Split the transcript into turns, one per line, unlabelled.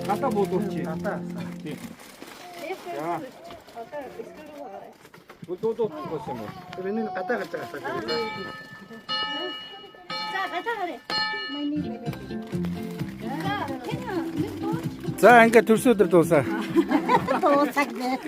갖다 못 놓지. 또 죽었어 뭐.
그러면 갖다 갖다.
За ингээд төрсөдөр дуусаа.
Дуусах нэ.